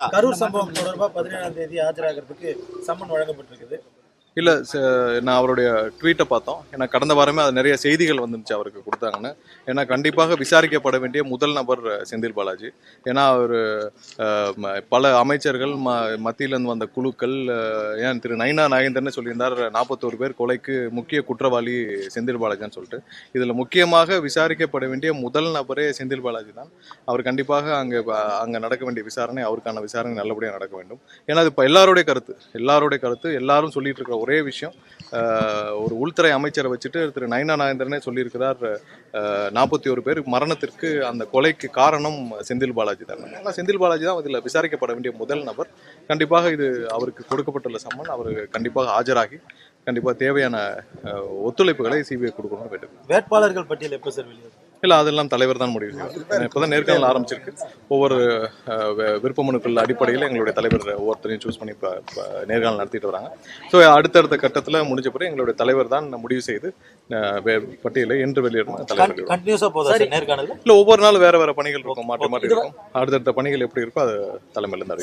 கரூர் சம்பவம் தொடர்பாக 17ஆம் தேதி ஆஜராகிறதுக்கு சம்மன் வழங்கப்பட்டிருக்குது. இல்லை, நான் அவருடைய ட்வீட்டை பார்த்தோம். ஏன்னா கடந்த வாரமே அது நிறைய செய்திகள் வந்துருந்துச்சு அவருக்கு கொடுத்தாங்கன்னு. ஏன்னா கண்டிப்பாக விசாரிக்கப்பட வேண்டிய முதல் நபர் செந்தில் பாலாஜி. ஏன்னா அவர் பல அமைச்சர்கள் மத்தியிலேருந்து வந்த குழுக்கள், ஏன் திரு நைனா நாகேந்திரன்னு சொல்லியிருந்தார் 41 பேர் கொலைக்கு முக்கிய குற்றவாளி செந்தில் பாலாஜின்னு சொல்லிட்டு. இதில் முக்கியமாக விசாரிக்கப்பட வேண்டிய முதல் நபரே செந்தில் பாலாஜி தான். அவர் கண்டிப்பாக அங்கே நடக்க வேண்டிய விசாரணை, அவருக்கான விசாரணை நல்லபடியாக நடக்க வேண்டும். ஏன்னா அது இப்போ எல்லாருடைய கருத்து எல்லாரும் சொல்லிட்டு இருக்கிற ஒரே விஷயம், ஒரு உள்துறை அமைச்சரை வச்சுட்டு திரு நைனா நாகேந்திரனே சொல்லியிருக்கிறார் 41 பேர் மரணத்திற்கு, அந்த கொலைக்கு காரணம் செந்தில் பாலாஜி தான். ஆனால் செந்தில் பாலாஜி தான் இதில் விசாரிக்கப்பட வேண்டிய முதல் நபர். கண்டிப்பாக இது அவருக்கு கொடுக்கப்பட்டுள்ள சம்மன். அவர் கண்டிப்பாக ஆஜராகி கண்டிப்பாக தேவையான ஒத்துழைப்புகளை சிபிஐ கொடுக்கணும்னு வேண்டும். வேட்பாளர்கள் பட்டியல் எப்போ சார் வெளியே? இல்லை, அதெல்லாம் தலைவர் தான் முடிவு செய்வார். இப்போதான் நேர்காணல் ஆரம்பிச்சிருக்கு. ஒவ்வொரு விருப்ப மனுக்கள் அடிப்படையில் எங்களுடைய தலைவர் ஒவ்வொருத்தரையும் சூஸ் பண்ணி நேர்காணல் நடத்திட்டு வராங்க. ஸோ அடுத்தடுத்த கட்டத்தில் முடிஞ்ச பிறகு எங்களுடைய தலைவர் தான் முடிவு செய்து பட்டியலை என்று வெளியிடணும். தலைவர் கண்டினியூஸாக போதும் நேர்காணல் இல்லை, ஒவ்வொரு நாள் வேற வேற பணிகள் இருக்கும், மாற்றி மாற்றி இருக்கும். அடுத்தடுத்த பணிகள் எப்படி இருக்கோ அது தலைமையிலேருந்து